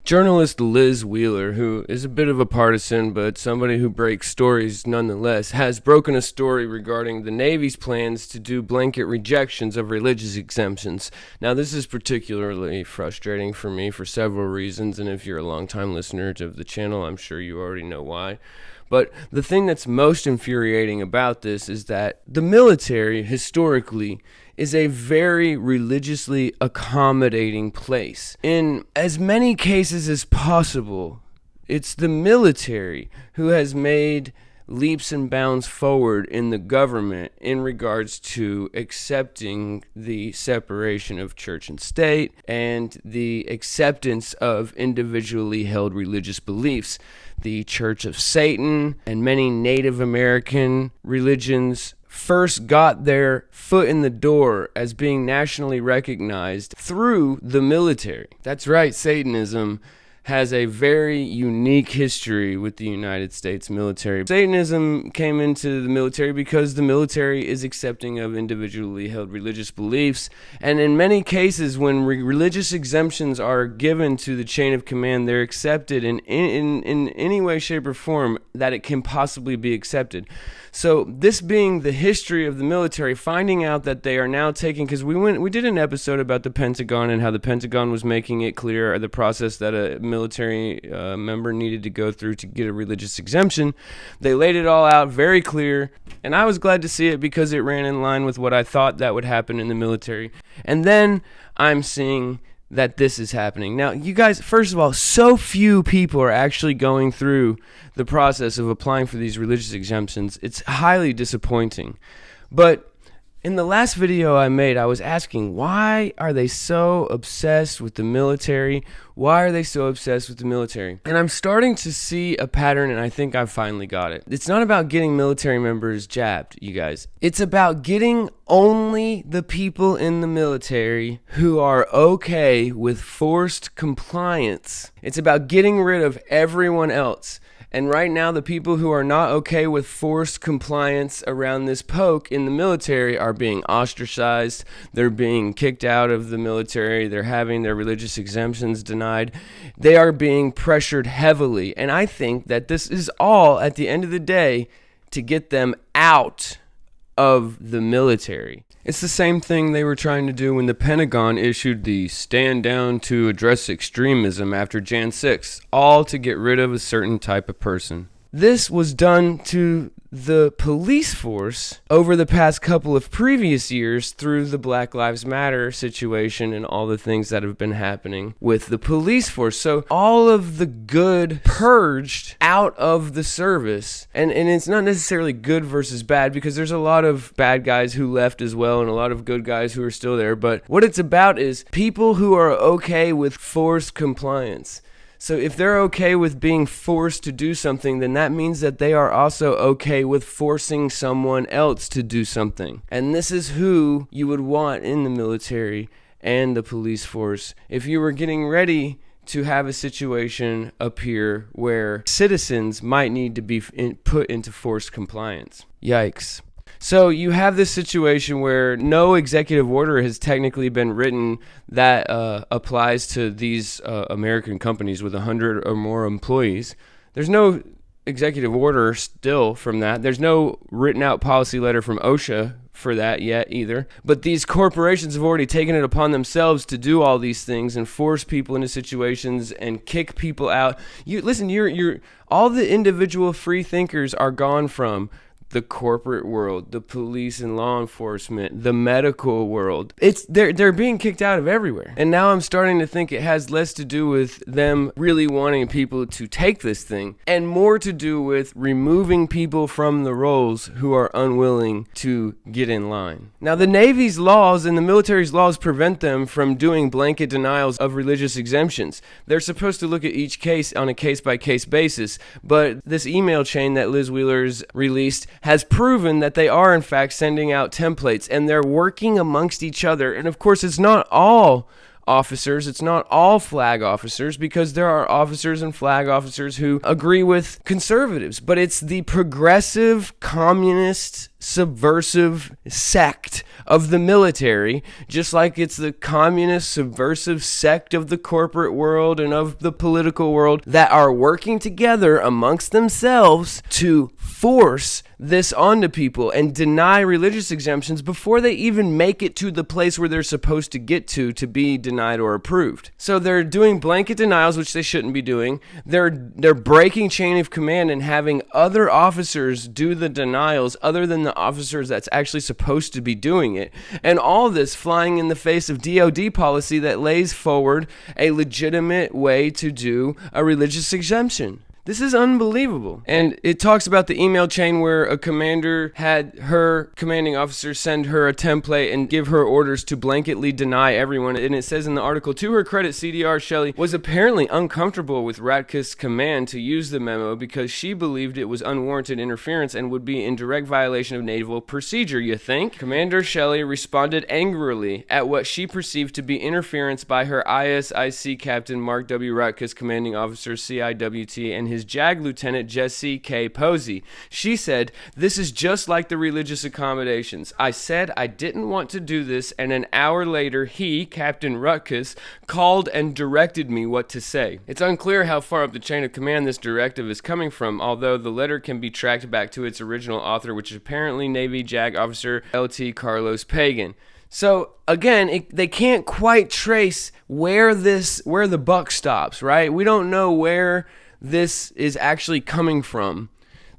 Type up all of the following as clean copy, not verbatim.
Journalist Liz Wheeler, who is a bit of a partisan but somebody who breaks stories nonetheless, has broken a story regarding the Navy's plans to do blanket rejections of religious exemptions. Now, this is particularly frustrating for me for several reasons, and if you're a longtime listener to the channel, I'm sure you already know why. But the thing that's most infuriating about this is that the military, historically, is a very religiously accommodating place. In as many cases as possible, it's the military who has made leaps and bounds forward in the government in regards to accepting the separation of church and state and the acceptance of individually held religious beliefs. The Church of Satan and many Native American religions first got their foot in the door as being nationally recognized through the military. That's right, Satanism has a very unique history with the United States military. Satanism came into the military because the military is accepting of individually held religious beliefs, and in many cases when religious exemptions are given to the chain of command, they're accepted in any way, shape, or form that it can possibly be accepted. So this being the history of the military, finding out that they are now taking, because we did an episode about the Pentagon and how the Pentagon was making it clear the process that a military member needed to go through to get a religious exemption. They laid it all out very clear, and I was glad to see it because it ran in line with what I thought that would happen in the military. And then I'm seeing that this is happening. Now, you guys, first of all, so few people are actually going through the process of applying for these religious exemptions. It's highly disappointing. But in the last video I made, I was asking, why are they so obsessed with the military? Why are they so obsessed with the military? And I'm starting to see a pattern, and I think I've finally got it. It's not about getting military members jabbed, you guys. It's about getting only the people in the military who are okay with forced compliance. It's about getting rid of everyone else. And right now, the people who are not okay with forced compliance around this poke in the military are being ostracized. They're being kicked out of the military. They're having their religious exemptions denied. They are being pressured heavily. And I think that this is all, at the end of the day, to get them out of the military. It's the same thing they were trying to do when the Pentagon issued the stand down to address extremism after Jan 6, all to get rid of a certain type of person. This was done to the police force over the past couple of previous years through the Black Lives Matter situation and all the things that have been happening with the police force. So all of the good purged out of the service. And it's not necessarily good versus bad, because there's a lot of bad guys who left as well and a lot of good guys who are still there. But what it's about is people who are okay with forced compliance. So if they're okay with being forced to do something, then that means that they are also okay with forcing someone else to do something. And this is who you would want in the military and the police force if you were getting ready to have a situation appear where citizens might need to be put into forced compliance. Yikes. So you have this situation where no executive order has technically been written that applies to these American companies with 100 or more employees. There's no executive order still from that. There's no written out policy letter from OSHA for that yet either. But these corporations have already taken it upon themselves to do all these things and force people into situations and kick people out. You're all the individual free thinkers are gone from the corporate world, the police and law enforcement, the medical world. They're being kicked out of everywhere. And now I'm starting to think it has less to do with them really wanting people to take this thing and more to do with removing people from the roles who are unwilling to get in line. Now, the Navy's laws and the military's laws prevent them from doing blanket denials of religious exemptions. They're supposed to look at each case on a case-by-case basis, but this email chain that Liz Wheeler's released has proven that they are in fact sending out templates, and they're working amongst each other. And of course, it's not all officers, it's not all flag officers, because there are officers and flag officers who agree with conservatives, but it's the progressive, communist, subversive sect of the military, just like it's the communist, subversive sect of the corporate world and of the political world, that are working together amongst themselves to force this onto people and deny religious exemptions before they even make it to the place where they're supposed to get to be denied or approved. So they're doing blanket denials, which they shouldn't be doing. They're breaking chain of command and having other officers do the denials other than the officers that's actually supposed to be doing it. And all this flying in the face of DOD policy that lays forward a legitimate way to do a religious exemption. This is unbelievable. And it talks about the email chain where a commander had her commanding officer send her a template and give her orders to blanketly deny everyone. And it says in the article, to her credit, CDR Shelley was apparently uncomfortable with Ratkus' command to use the memo because she believed it was unwarranted interference and would be in direct violation of naval procedure, you think? Commander Shelley responded angrily at what she perceived to be interference by her ISIC Captain Mark W. Ratkus, commanding officer CIWT, and his JAG Lieutenant Jesse K. Posey. She said, "This is just like the religious accommodations. I said I didn't want to do this, and an hour later he, Captain Rutkus, called and directed me what to say." It's unclear how far up the chain of command this directive is coming from, although the letter can be tracked back to its original author, which is apparently Navy JAG Officer LT Carlos Pagan. So again, they can't quite trace where the buck stops, right? We don't know where this is actually coming from,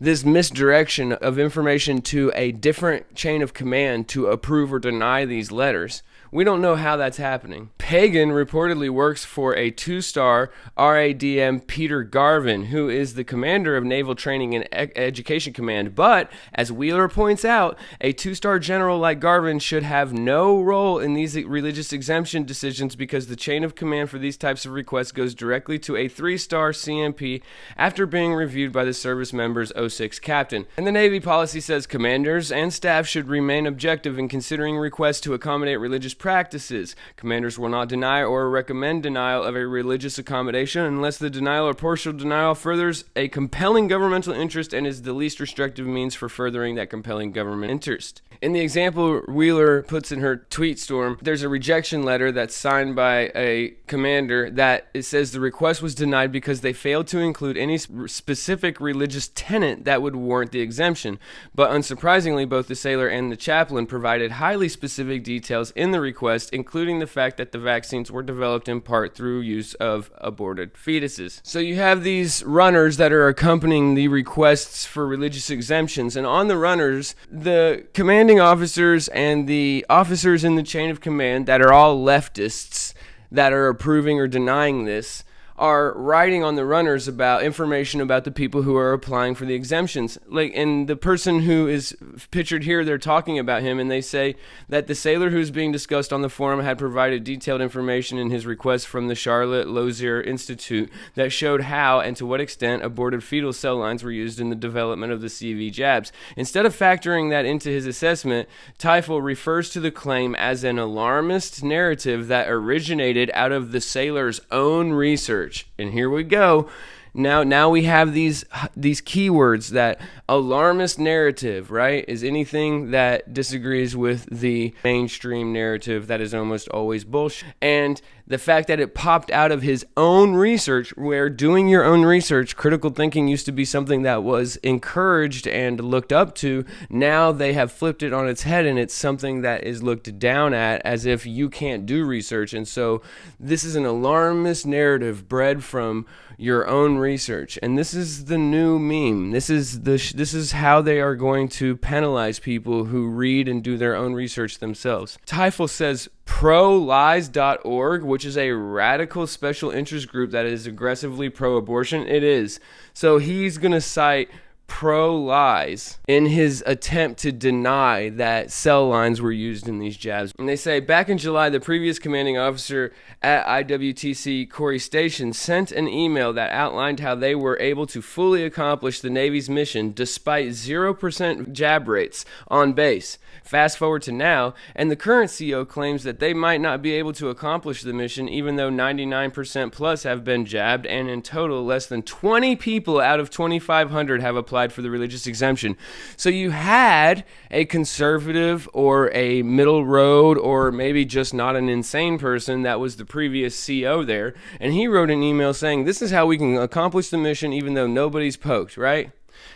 this misdirection of information to a different chain of command to approve or deny these letters. We don't know how that's happening. Pagan reportedly works for a 2-star RADM Peter Garvin, who is the commander of Naval Training and Education Command. But, as Wheeler points out, a 2-star general like Garvin should have no role in these religious exemption decisions because the chain of command for these types of requests goes directly to a 3-star CMP after being reviewed by the service member's 06 captain. And the Navy policy says commanders and staff should remain objective in considering requests to accommodate religious practices. Commanders will not deny or recommend denial of a religious accommodation unless the denial or partial denial furthers a compelling governmental interest and is the least restrictive means for furthering that compelling government interest. In the example Wheeler puts in her tweet storm, there's a rejection letter that's signed by a commander that it says the request was denied because they failed to include any specific religious tenet that would warrant the exemption. But unsurprisingly, both the sailor and the chaplain provided highly specific details in the request, including the fact that the vaccines were developed in part through use of aborted fetuses. So you have these runners that are accompanying the requests for religious exemptions, and on the runners, the commanding officers and the officers in the chain of command that are all leftists that are approving or denying this are writing on the runners about information about the people who are applying for the exemptions. And the person who is pictured here, they're talking about him, and they say that the sailor who's being discussed on the forum had provided detailed information in his request from the Charlotte Lozier Institute that showed how and to what extent aborted fetal cell lines were used in the development of the CV jabs. Instead of factoring that into his assessment, Teufel refers to the claim as an alarmist narrative that originated out of the sailor's own research. And here we go. Now we have these keywords, that alarmist narrative, right, is anything that disagrees with the mainstream narrative that is almost always bullshit. And the fact that it popped out of his own research, where doing your own research, critical thinking used to be something that was encouraged and looked up to. Now they have flipped it on its head, and it's something that is looked down at as if you can't do research. And so this is an alarmist narrative bred from your own research, and this is the new meme. This is how they are going to penalize people who read and do their own research themselves. Teufel says ProLies.org, which is a radical special interest group that is aggressively pro-abortion. It is. So he's going to cite ProLies in his attempt to deny that cell lines were used in these jabs. And they say, back in July, the previous commanding officer at IWTC Corey Station sent an email that outlined how they were able to fully accomplish the Navy's mission despite 0% jab rates on base. Fast forward to now, and the current CO claims that they might not be able to accomplish the mission even though 99% plus have been jabbed, and in total less than 20 people out of 2,500 have applied for the religious exemption. So you had a conservative or a middle road or maybe just not an insane person that was the previous CO there, and he wrote an email saying this is how we can accomplish the mission even though nobody's poked, right?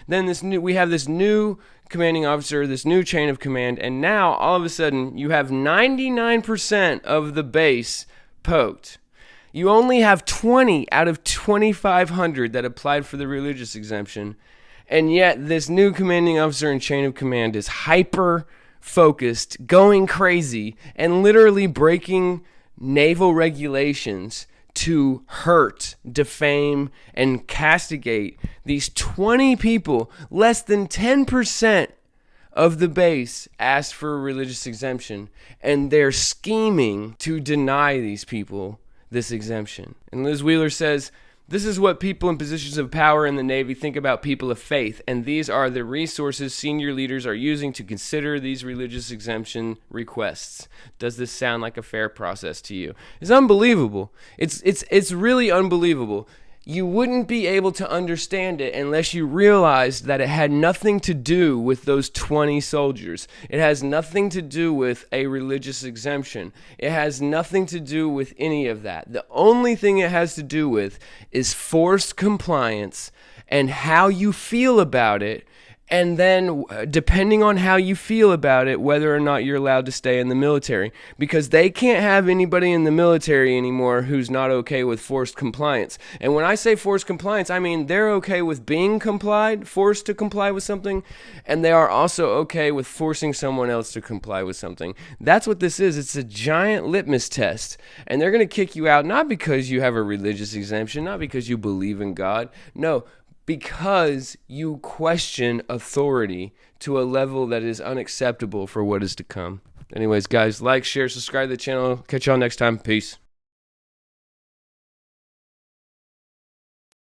Then we have this new commanding officer, this new chain of command, and now all of a sudden you have 99% of the base poked. You only have 20 out of 2,500 that applied for the religious exemption, and yet this new commanding officer and chain of command is hyper focused, going crazy, and literally breaking naval regulations to hurt, defame, and castigate these 20 people. Less than 10% of the base asked for a religious exemption, and they're scheming to deny these people this exemption. And Liz Wheeler says, this is what people in positions of power in the Navy think about people of faith, and these are the resources senior leaders are using to consider these religious exemption requests. Does this sound like a fair process to you? It's unbelievable. It's really unbelievable. You wouldn't be able to understand it unless you realized that it had nothing to do with those 20 soldiers. It has nothing to do with a religious exemption. It has nothing to do with any of that. The only thing it has to do with is forced compliance and how you feel about it. And then, depending on how you feel about it, whether or not you're allowed to stay in the military. Because they can't have anybody in the military anymore who's not okay with forced compliance. And when I say forced compliance, I mean they're okay with being forced to comply with something, and they are also okay with forcing someone else to comply with something. That's what this is. It's a giant litmus test. And they're going to kick you out, not because you have a religious exemption, not because you believe in God. No, because you question authority to a level that is unacceptable for what is to come. Anyways, guys, like, share, subscribe to the channel. Catch y'all next time. Peace.